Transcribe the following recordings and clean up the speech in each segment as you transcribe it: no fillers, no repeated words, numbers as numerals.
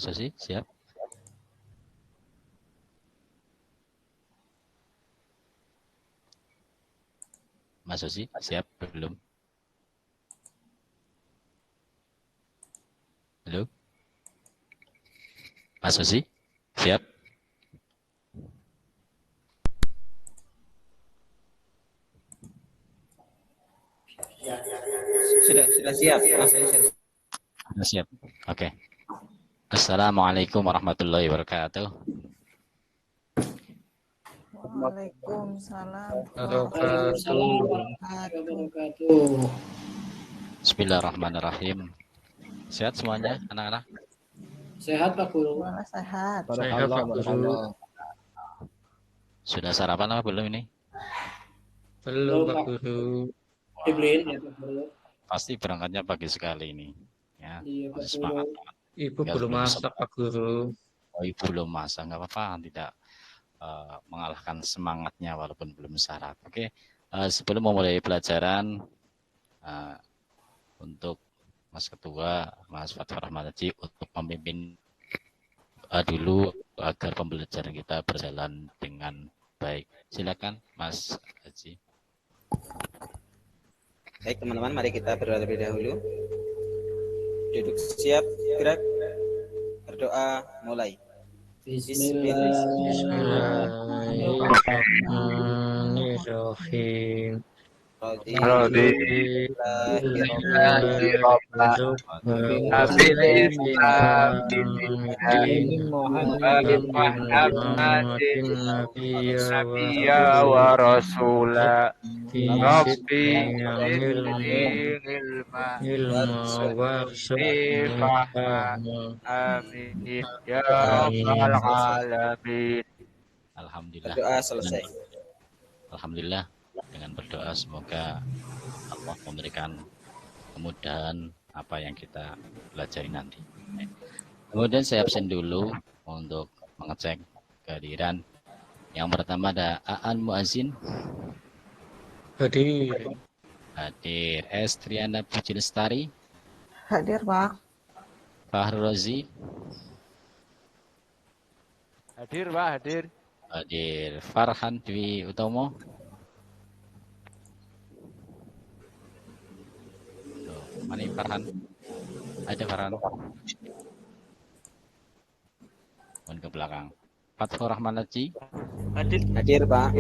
Mas Susi, siap? Mas Susi, siap belum? Halo? Mas Susi, siap? Sudah siap, Mas. Sudah siap. Oke. Assalamualaikum warahmatullahi wabarakatuh. Waalaikumsalam Wabarakatuh. warahmatullahi wabarakatuh. Bismillahirrahmanirrahim. Sehat semuanya, anak-anak? Sehat Pak Guru. Sehat. Sehat Pak Guru. Sudah sarapan apa belum ini? Belum Pak Guru. Iblin ya Pak Guru. Pasti berangkatnya pagi sekali ini. Ya, Iya Pak masih Guru. semangat. Ibu belum masak Pak Guru. Oh, ibu belum masak, nggak apa-apa, tidak mengalahkan semangatnya walaupun belum syarat. Oke, sebelum memulai pelajaran, untuk Mas Ketua, Mas Fathur Rahman Haji untuk memimpin dulu agar pembelajaran kita berjalan dengan baik. Silakan Mas Haji. Baik teman-teman, mari kita berdoa terlebih dahulu. Duduk siap, gerak, berdoa, mulai. Bismillahirrahmanirrahim. Alhamdulillah. Berdoa selesai. Alhamdulillah, dengan berdoa semoga Allah memberikan kemudahan apa yang kita pelajari nanti. Kemudian saya absen dulu untuk mengecek kehadiran. Yang pertama ada Aan Muazzin. Hadir. Hadir. Estriana Puji Lestari. Hadir Pak. Fahru Rozi. Hadir Pak, hadir. Hadir. Farhan Dwi Utomo. Mana Farhan? Ada Farhan? Mohon ke belakang. Fathur Rahman Haji. Hadir Pak.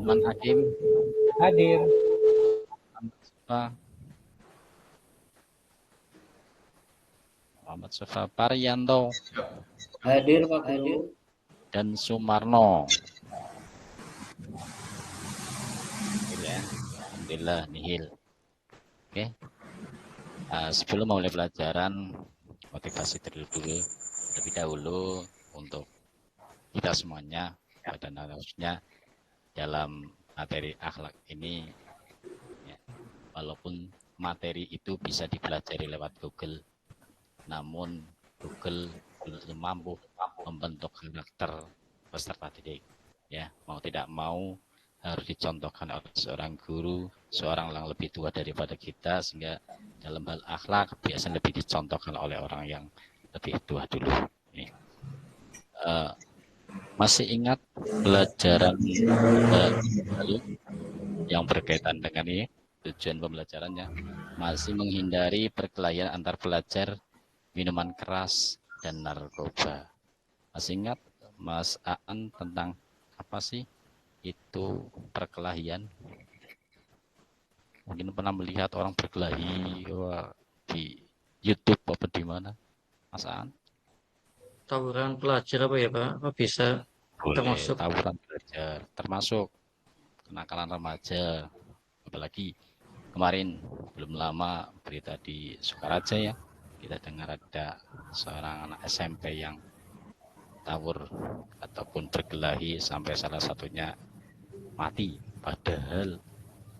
Man Hakim. Hadir. Pak. Muhammad Sofa Parianto. Hadir Pak Guru. Dan Sumarno. Ya. Alhamdulillah nihil. Oke. Sebelum mulai pelajaran, motivasi terlebih dahulu untuk kita semuanya pada narasumnya dalam materi akhlak ini, ya, walaupun materi itu bisa dipelajari lewat Google, namun Google belum mampu membentuk karakter peserta didik. Ya, mau tidak mau harus dicontohkan oleh seorang guru, seorang yang lebih tua daripada kita, sehingga dalam hal akhlak biasanya lebih dicontohkan oleh orang yang lebih tua dulu. Ini. Masih ingat pelajaran yang berkaitan dengan ini? Tujuan pembelajarannya masih menghindari perkelahian antar pelajar, minuman keras, dan narkoba. Masih ingat Mas Aan tentang apa sih itu perkelahian? Mungkin pernah melihat orang berkelahi di YouTube apa di mana, Mas Aan? Tawuran pelajar apa ya Pak? Apa bisa termasuk tawuran pelajar, termasuk kenakalan remaja, apalagi kemarin belum lama berita di Sukaraja ya, kita dengar ada seorang anak SMP yang tawur ataupun berkelahi sampai salah satunya mati, padahal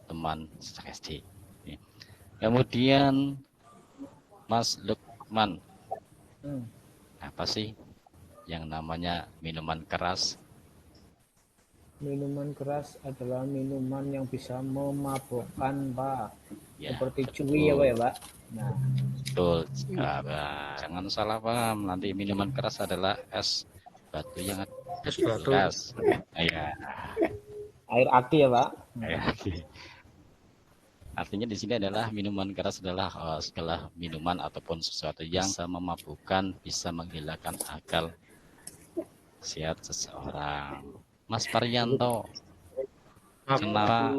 teman SD. Kemudian Mas Lukman, apa sih yang namanya minuman keras? Minuman keras adalah minuman yang bisa memabukkan, Pak. Ya, Seperti betul. cuy ya, Pak ya, Pak? Nah, Betul. Jangan salah paham. Nanti minuman keras adalah es batu yang ada Es di batu. kulkas. Ya, air aki ya, Pak? kayak gitu. Artinya di sini adalah minuman keras adalah segala minuman ataupun sesuatu yang bisa memabukkan, bisa menghilangkan akal sehat seseorang. Mas Paryanto, kenapa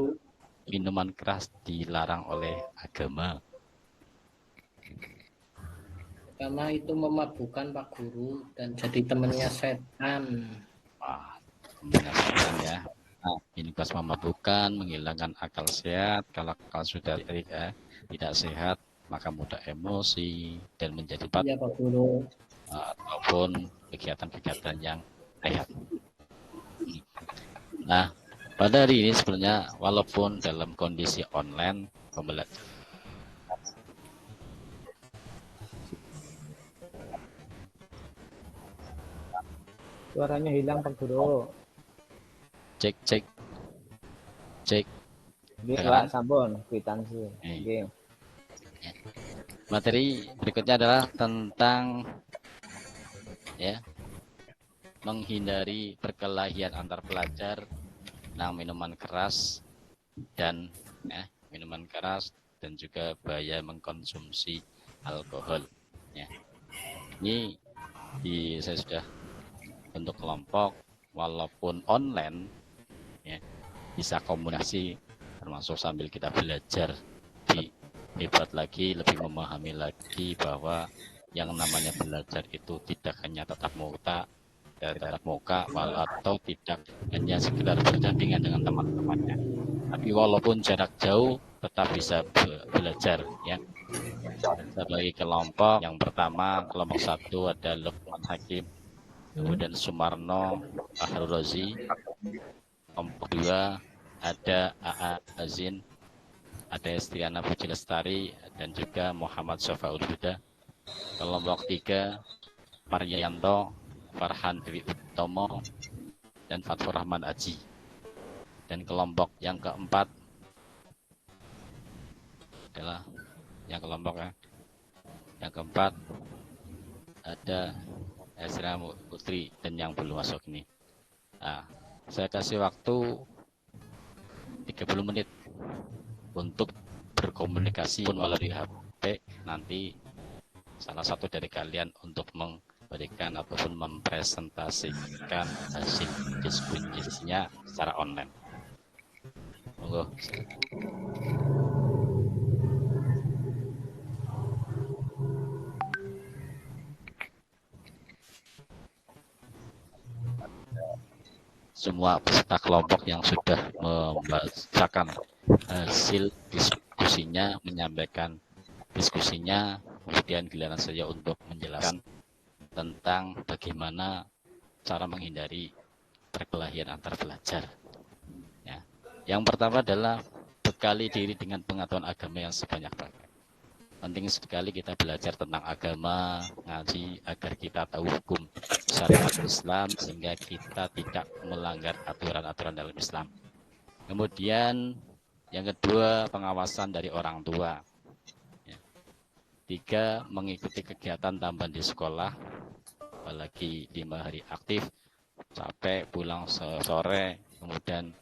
minuman keras dilarang oleh agama? Karena itu memabukkan Pak Guru dan jadi temannya setan. Wah, setan ya. Nah, ini keras memabukkan, menghilangkan akal sehat. Kalau akal sudah tidak sehat, maka mudah emosi dan menjadi Iya Pak Guru. ataupun kegiatan-kegiatan yang sehat. Nah, pada hari ini sebenarnya walaupun dalam kondisi online pembelajaran Suaranya hilang, Pak Guru. cek. Ini Pak, sampun kwitansi. Oke. Materi berikutnya adalah tentang ya menghindari perkelahian antar pelajar tentang minuman keras dan juga bahaya mengkonsumsi alkohol. Ya. Ini saya sudah bentuk kelompok walaupun online ya bisa komunikasi termasuk sambil kita belajar hebat lagi, lebih memahami lagi bahwa yang namanya belajar itu tidak hanya tatap muka atau tidak hanya sekedar berdampingan dengan teman-temannya, tapi walaupun jarak jauh tetap bisa belajar ya. Kita bagi kelompok. Yang pertama, kelompok 1 ada Lukman Hakim, kemudian Sumarno Ahrul Rozi. Kelompok 2 ada AA Azin, ada Estiana Puji Lestari, dan juga Muhammad Syafaul Huda. Kelompok 3 Maryanto, Farhan Dwi Utomo, dan Fatfur Rahman Aji. Dan kelompok yang keempat adalah yang keempat ada Ezra Putri dan yang belum masuk ini. Nah, saya kasih waktu 30 menit untuk berkomunikasi melalui HP. Nanti salah satu dari kalian untuk memberikan ataupun mempresentasikan hasil diskusinya secara online. Monggo. Semua peserta kelompok yang sudah membacakan hasil diskusinya, menyampaikan diskusinya, kemudian giliran saya untuk menjelaskan tentang bagaimana cara menghindari perkelahian antar pelajar. Ya. Yang pertama adalah bekali diri dengan pengetahuan agama yang sebanyak-banyaknya. Penting sekali kita belajar tentang agama, ngaji agar kita tahu hukum syariat Islam sehingga kita tidak melanggar aturan-aturan dalam Islam. Kemudian yang kedua, pengawasan dari orang tua. 3, mengikuti kegiatan tambahan di sekolah, apalagi 5 hari aktif, sampai pulang sore, kemudian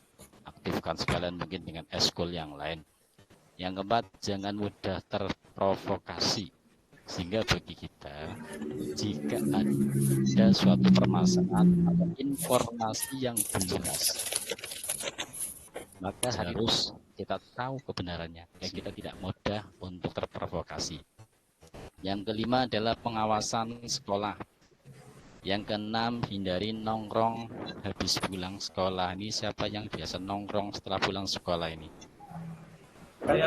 aktifkan sekalian mungkin dengan eskul yang lain. Yang keempat, jangan mudah terprovokasi, sehingga bagi kita jika ada suatu permasalahan atau informasi yang jelas, maka harus kita tahu kebenarannya dan kita tidak mudah untuk terprovokasi. Yang kelima adalah pengawasan sekolah. Yang keenam, hindari nongkrong habis pulang sekolah. Ini siapa yang biasa nongkrong setelah pulang sekolah ini? Pak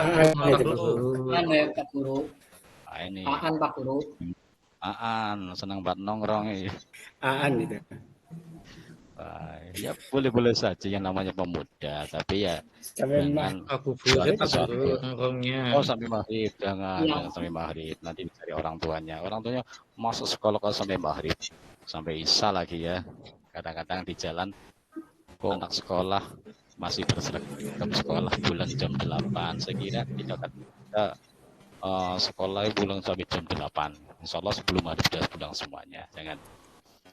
Guru. Ini Aan Pak Guru. Aan senang banget nongkrong ini. Aan gitu. Ya boleh-boleh saja yang namanya pemuda, tapi ya jangan Aku buat nongkrongnya. sampai maghrib, jangan sampai maghrib, nanti dicari orang tuanya masuk sekolah kalau sampai maghrib, sampai isya lagi ya. Kadang-kadang di jalan anak sekolah masih berseragam sekolah pulang jam 8, saya kira tidak akan kita sekolah pulang sampai jam 8. Insya Allah sebelum hari sudah pulang semuanya. Jangan.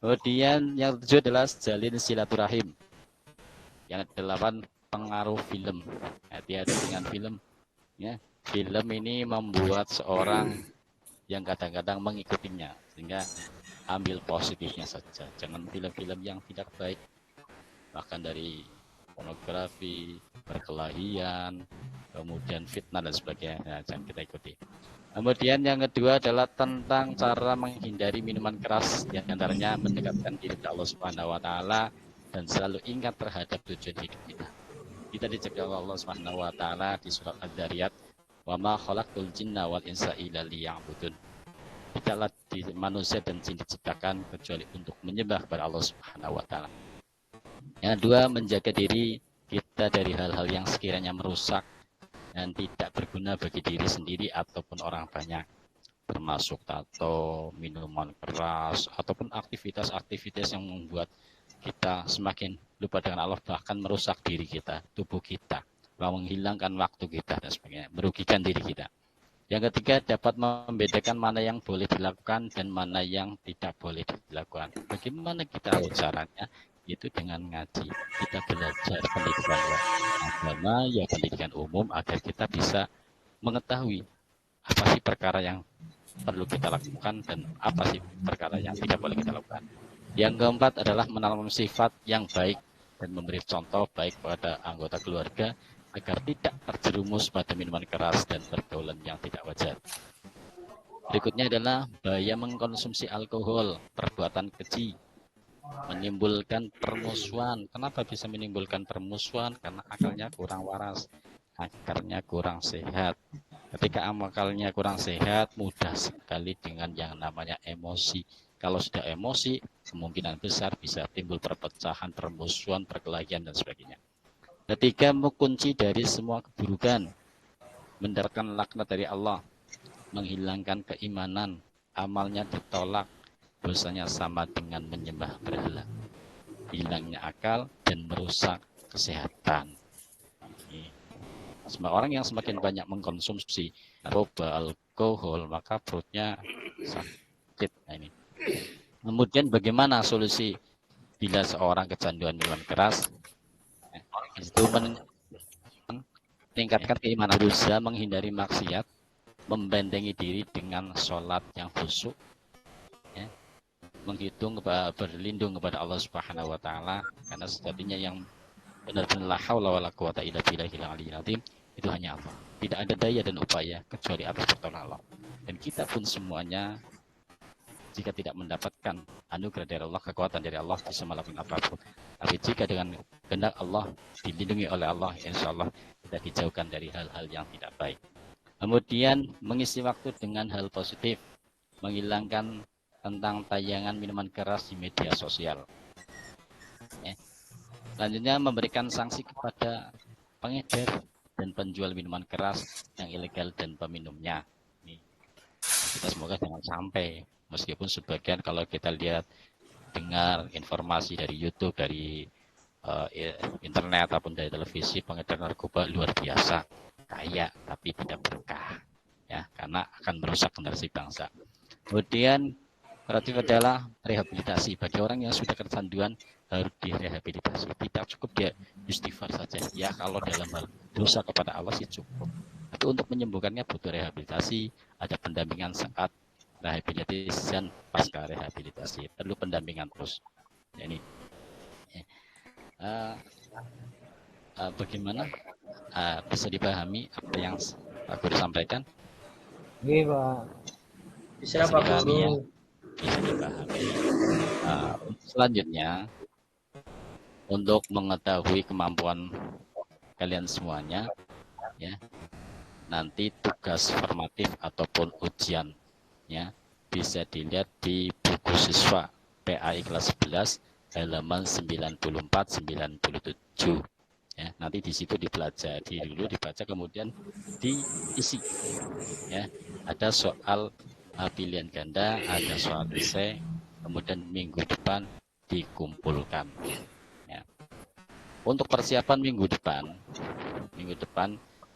Kemudian yang tujuh adalah jalin silaturahim. Yang delapan, pengaruh film. Hati-hati dengan film. Ya, film ini membuat seorang yang kadang-kadang mengikutinya, sehingga ambil positifnya saja. Jangan film-film yang tidak baik, bahkan dari pornografi, perkelahian, kemudian fitnah dan sebagainya. Nah, jangan kita ikuti. Kemudian yang kedua adalah tentang cara menghindari minuman keras, yang antaranya mendekatkan diri kepada Allah Subhanahu wa taala dan selalu ingat terhadap tujuan hidup kita. Kita dijaga oleh Allah Subhanahu wa taala di surat Ad-Dzariyat, "Wa ma khalaqtul jinna wal insa illa liya'budun." Tidaklah manusia dan jin diciptakan kecuali untuk menyembah kepada Allah Subhanahu wa taala. Yang kedua, menjaga diri kita dari hal-hal yang sekiranya merusak dan tidak berguna bagi diri sendiri ataupun orang banyak, termasuk tato, minuman keras, ataupun aktivitas-aktivitas yang membuat kita semakin lupa dengan Allah, bahkan merusak diri kita, tubuh kita, menghilangkan waktu kita dan sebagainya, merugikan diri kita. Yang ketiga, dapat membedakan mana yang boleh dilakukan dan mana yang tidak boleh dilakukan. Bagaimana kita tahu caranya? Itu dengan ngaji. Kita belajar pendidikan agama, ya pendidikan umum, agar kita bisa mengetahui apa sih perkara yang perlu kita lakukan dan apa sih perkara yang tidak boleh kita lakukan. Yang keempat adalah menanam sifat yang baik dan memberi contoh baik pada anggota keluarga agar tidak terjerumus pada minuman keras dan pergaulan yang tidak wajar. Berikutnya adalah bahaya mengkonsumsi alkohol, perbuatan keji, menimbulkan permusuhan. Kenapa bisa menimbulkan permusuhan? Karena akalnya kurang waras, akarnya kurang sehat. Ketika akalnya kurang sehat, mudah sekali dengan yang namanya emosi. Kalau sudah emosi, kemungkinan besar bisa timbul perpecahan, permusuhan, perkelahian, dan sebagainya. Ketiga, mengunci dari semua keburukan, mendatangkan laknat dari Allah, menghilangkan keimanan, amalnya ditolak, dosanya sama dengan menyembah berhala, hilangnya akal dan merusak kesehatan. Semua orang yang semakin banyak mengkonsumsi narkoba, alkohol, maka perutnya sakit. Nah, ini. Kemudian bagaimana solusi bila seorang kecanduan minuman keras? Itu meningkatkan keimanan, berusaha menghindari maksiat, membentengi diri dengan sholat yang khusyuk, ya, berlindung kepada Allah Subhanahu wa taala, karena sejatinya yang benar-benar la haula wala quwata illa billahil aliyyil azim itu hanya Allah. Tidak ada daya dan upaya kecuali atas pertolongan Allah. Dan kita pun semuanya jika tidak mendapatkan anugerah dari Allah, kekuatan dari Allah, bisa melakukan apapun. Tapi jika dengan kehendak Allah, dilindungi oleh Allah, insya Allah kita dijauhkan dari hal-hal yang tidak baik. Kemudian mengisi waktu dengan hal positif, menghilangkan tentang tayangan minuman keras di media sosial. Ya. Selanjutnya memberikan sanksi kepada pengedar dan penjual minuman keras yang ilegal dan peminumnya. Kita semoga jangan sampai. Meskipun sebagian kalau kita lihat, dengar informasi dari YouTube, dari internet ataupun dari televisi, pengedar narkoba luar biasa kaya tapi tidak berkah, ya, karena akan merusak generasi bangsa. Kemudian kreatif adalah rehabilitasi bagi orang yang sudah kecanduan, harus direhabilitasi. Tidak cukup dia istighfar saja, ya, kalau dalam hal dosa kepada Allah sih cukup, tapi untuk menyembuhkannya butuh rehabilitasi, ada pendampingan saat rehabilitasi dan pasca rehabilitasi, perlu pendampingan terus. Ini bagaimana bisa dipahami apa yang aku sampaikan? Iya, Pak. Bisa Pak dipahami, ya? Guru. Bisa dipahami. Selanjutnya, untuk mengetahui kemampuan kalian semuanya, ya, nanti tugas formatif ataupun ujian, ya, bisa dilihat di buku siswa PAI kelas 11 halaman 94-97, ya. Nanti di situ dipelajari dulu, dibaca, kemudian diisi, ya. Ada soal pilihan ganda, ada soal esai, kemudian minggu depan dikumpulkan, ya. Untuk persiapan minggu depan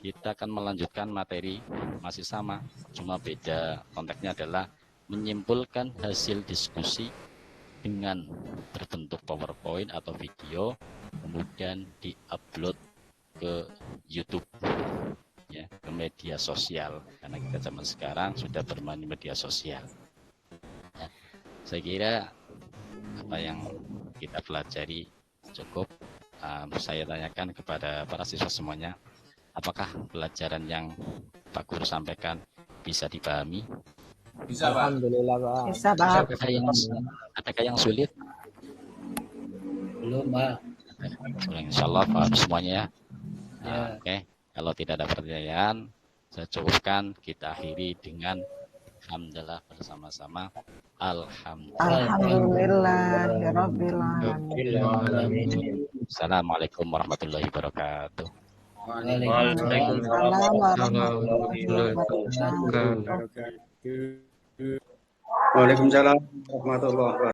kita akan melanjutkan materi masih sama, cuma beda konteksnya adalah menyimpulkan hasil diskusi dengan berbentuk PowerPoint atau video, kemudian diupload ke YouTube, ya, ke media sosial, karena kita zaman sekarang sudah bermain media sosial. Ya, saya kira apa yang kita pelajari cukup. Saya tanyakan kepada para siswa semuanya, apakah pelajaran yang Pak Guru sampaikan bisa dipahami? Bisa, Pak. Alhamdulillah, Pak. Bisa, Pak. Adakah yang sulit? Belum, Pak. Insya Allah paham semuanya ya. Ya. Oke, kalau tidak ada pertanyaan, saya cukupkan. Kita akhiri dengan alhamdulillah bersama-sama. Alhamdulillah, ya Rabbil alamin. Assalamualaikum warahmatullahi wabarakatuh. Waalaikumsalam warahmatullahi wabarakatuh. Waalaikumsalam warahmatullahi wabarakatuh.